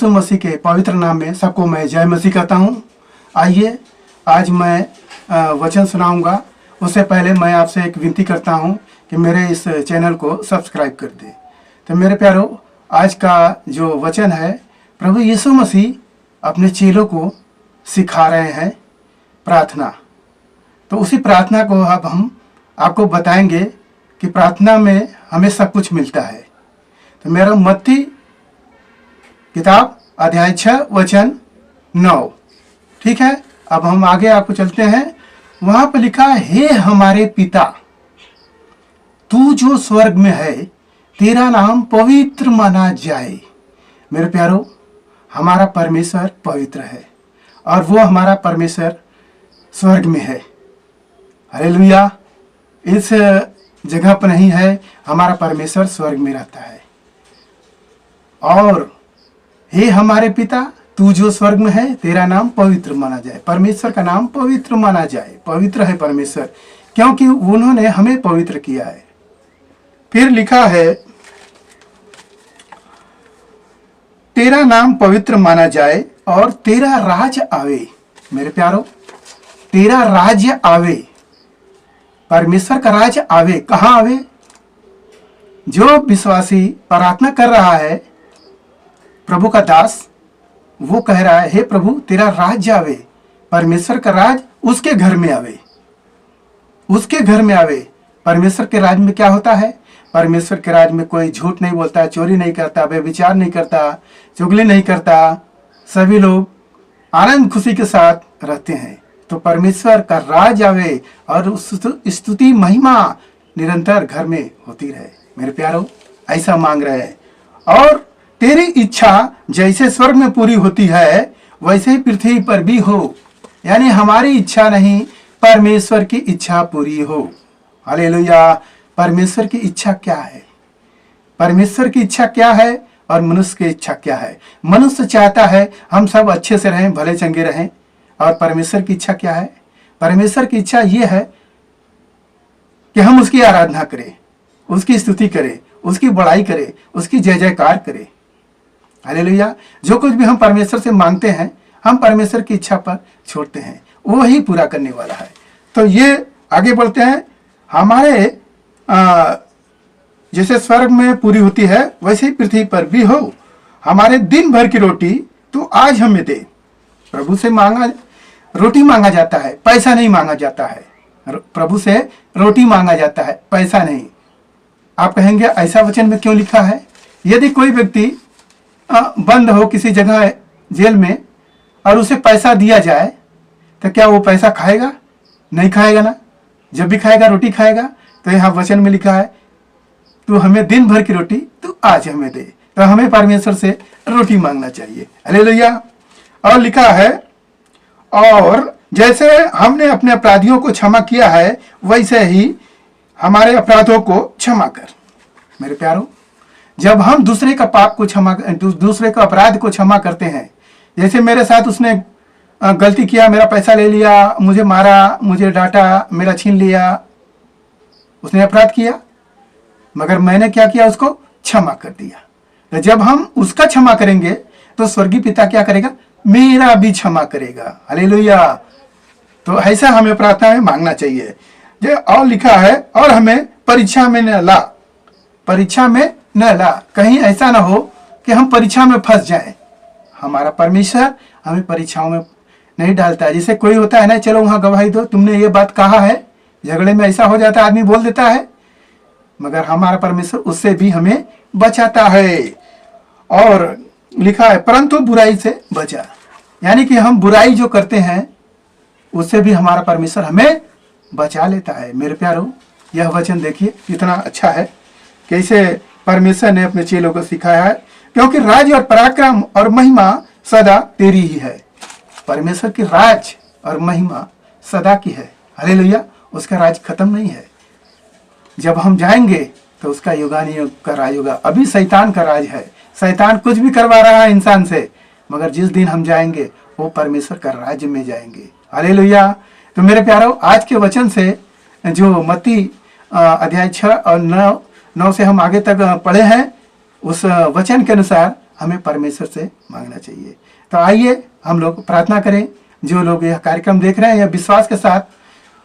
यीशु मसीह के पवित्र नाम में सबको मैं जय मसीह कहता हूँ। आइए आज मैं वचन सुनाऊंगा। उससे पहले मैं आपसे एक विनती करता हूँ कि मेरे इस चैनल को सब्सक्राइब कर दे। तो मेरे प्यारो, आज का जो वचन है, प्रभु यीशु मसीह अपने चेलों को सिखा रहे हैं प्रार्थना। तो उसी प्रार्थना को अब हम आपको बताएंगे कि प्रार्थना में हमें सब कुछ मिलता है। तो मेरा मत्ती किताब अध्याय 6 वचन 9, ठीक है। अब हम आगे आपको चलते हैं। वहां पर लिखा है, हे हमारे पिता, तू जो स्वर्ग में है, तेरा नाम पवित्र माना जाए। मेरे प्यारो, हमारा परमेश्वर पवित्र है और वो हमारा परमेश्वर स्वर्ग में है। हालेलुया। इस जगह पर नहीं है, हमारा परमेश्वर स्वर्ग में रहता है। और हे हमारे पिता, तू जो स्वर्ग में है, तेरा नाम पवित्र माना जाए। परमेश्वर का नाम पवित्र माना जाए। पवित्र है परमेश्वर, क्योंकि उन्होंने हमें पवित्र किया है। फिर लिखा है, तेरा नाम पवित्र माना जाए और तेरा राज आवे। मेरे प्यारो, तेरा राज्य आवे, परमेश्वर का राज आवे। कहाँ आवे? जो विश्वासी प्रार्थना कर रहा है, प्रभु का दास, वो कह रहा है, हे प्रभु, तेरा राज्य आवे, परमेश्वर का राज उसके घर में आवे, उसके घर में आवे। परमेश्वर के राज में क्या होता है? परमेश्वर के राज में कोई झूठ नहीं बोलता, चोरी नहीं करता, व्यभिचार नहीं करता, चुगली नहीं करता। सभी लोग आनंद खुशी के साथ रहते हैं। तो परमेश्वर का राज आवे और उस स्तुति महिमा निरंतर घर में होती रहे। मेरे प्यारो, ऐसा मांग रहे हैं। और तेरी इच्छा जैसे स्वर्ग में पूरी होती है, वैसे ही पृथ्वी पर भी हो। यानी हमारी इच्छा नहीं, परमेश्वर की इच्छा पूरी हो। हालेलुया। परमेश्वर की इच्छा क्या है? परमेश्वर की इच्छा क्या है और मनुष्य की इच्छा क्या है? मनुष्य चाहता है हम सब अच्छे से रहें, भले चंगे रहें। और परमेश्वर की इच्छा क्या है? परमेश्वर की इच्छा ये है कि हम उसकी आराधना करें, उसकी स्तुति करें, उसकी बड़ाई करें, उसकी जय जयकार करें। हालेलुया। जो कुछ भी हम परमेश्वर से मांगते हैं, हम परमेश्वर की इच्छा पर छोड़ते हैं, वो ही पूरा करने वाला है। तो ये आगे बढ़ते हैं। हमारे जैसे स्वर्ग में पूरी होती है, वैसे ही पृथ्वी पर भी हो। हमारे दिन भर की रोटी तो आज हमें दे। प्रभु से रोटी मांगा जाता है, पैसा नहीं मांगा जाता है। प्रभु से रोटी मांगा जाता है, पैसा नहीं। आप कहेंगे, ऐसा वचन में क्यों लिखा है? यदि कोई व्यक्ति बंद हो किसी जगह जेल में और उसे पैसा दिया जाए, तो क्या वो पैसा खाएगा? नहीं खाएगा ना। जब भी खाएगा, रोटी खाएगा। तो यहाँ वचन में लिखा है, तू हमें दिन भर की रोटी तू आज हमें दे। तो हमें परमेश्वर से रोटी मांगना चाहिए। हालेलुया। और लिखा है, और जैसे हमने अपने अपराधियों को क्षमा किया है, वैसे ही हमारे अपराधों को क्षमा कर। मेरे प्यारो, जब हम दूसरे का पाप को दूसरे का अपराध को क्षमा करते हैं, जैसे मेरे साथ उसने गलती किया, मेरा पैसा ले लिया, मुझे मारा, मुझे डांटा, मेरा छीन लिया, उसने अपराध किया, मगर मैंने क्या किया? उसको क्षमा कर दिया। तो जब हम उसका क्षमा करेंगे, तो स्वर्गीय पिता क्या करेगा? मेरा भी क्षमा करेगा। हालेलुया। तो ऐसा हमें प्रार्थना में मांगना चाहिए। जो और लिखा है, और हमें परीक्षा में न ला। परीक्षा में न ला, कहीं ऐसा ना हो कि हम परीक्षा में फंस जाएं। हमारा परमेश्वर हमें परीक्षाओं में नहीं डालता है। जैसे कोई होता है ना, चलो वहां गवाही दो, तुमने ये बात कहा है। झगड़े में ऐसा हो जाता है, आदमी बोल देता है, मगर हमारा परमेश्वर उससे भी हमें बचाता है। और लिखा है, परंतु बुराई से बचा। यानी कि हम बुराई जो करते हैं, उससे भी हमारा परमेश्वर हमें बचा लेता है। मेरे प्यारो, यह वचन देखिए कितना अच्छा है, कैसे परमेश्वर ने अपने चेलों को सिखाया है। क्योंकि राज और पराक्रम और महिमा सदा तेरी ही है। परमेश्वर की राज और महिमा सदा की है। हालेलुया। उसका राज खत्म नहीं है। जब हम जाएंगे तो उसका युगानुयुग का राज होगा। अभी शैतान का राज है। शैतान कुछ भी करवा रहा है इंसान से, मगर जिस दिन हम जाएंगे, वो परमेश्वर का राज्य में जाएंगे। हालेलुया। तो मेरे प्यारो, आज के वचन से जो मत्ती अध्याय 6 और 9 से हम आगे तक पढ़े हैं, उस वचन के अनुसार हमें परमेश्वर से मांगना चाहिए। तो आइए हम लोग प्रार्थना करें। जो लोग यह कार्यक्रम देख रहे हैं या विश्वास के साथ,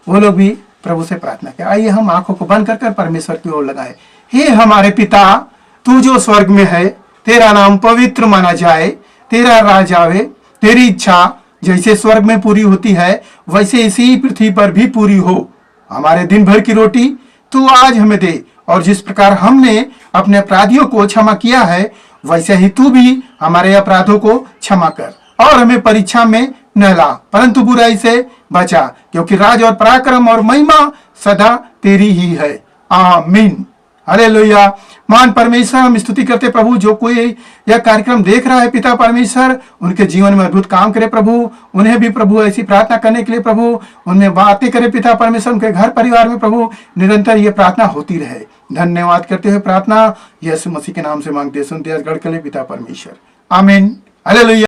वो लोग भी प्रभु से प्रार्थना करें। आइए हम आंखों को बंद कर कर परमेश्वर की ओर लगाए। हे हमारे पिता, तू जो स्वर्ग में है, तेरा नाम पवित्र माना जाए, तेरा राज आवे, तेरी इच्छा जैसे स्वर्ग में पूरी होती है वैसे इसी पृथ्वी पर भी पूरी हो। हमारे दिन भर की रोटी तू आज हमें दे, और जिस प्रकार हमने अपने अपराधियों को क्षमा किया है वैसे ही तू भी हमारे अपराधों को क्षमा कर, और हमें परीक्षा में न ला, परंतु बुराई से बचा, क्योंकि राज और पराक्रम और महिमा सदा तेरी ही है। आमीन। हालेलुया। महान परमेश्वर, हम स्तुति करते प्रभु, जो कोई यह कार्यक्रम देख रहा है पिता परमेश्वर, उनके जीवन में अद्भुत काम करे प्रभु। उन्हें भी प्रभु ऐसी प्रार्थना करने के लिए प्रभु उनमें बातें करे पिता परमेश्वर। उनके घर परिवार में प्रभु निरंतर ये प्रार्थना होती रहे। धन्यवाद करते हुए प्रार्थना यीशु मसीह के नाम से मांगते सुनते गढ़ के लिए पिता परमेश्वर। आमीन। हालेलुया।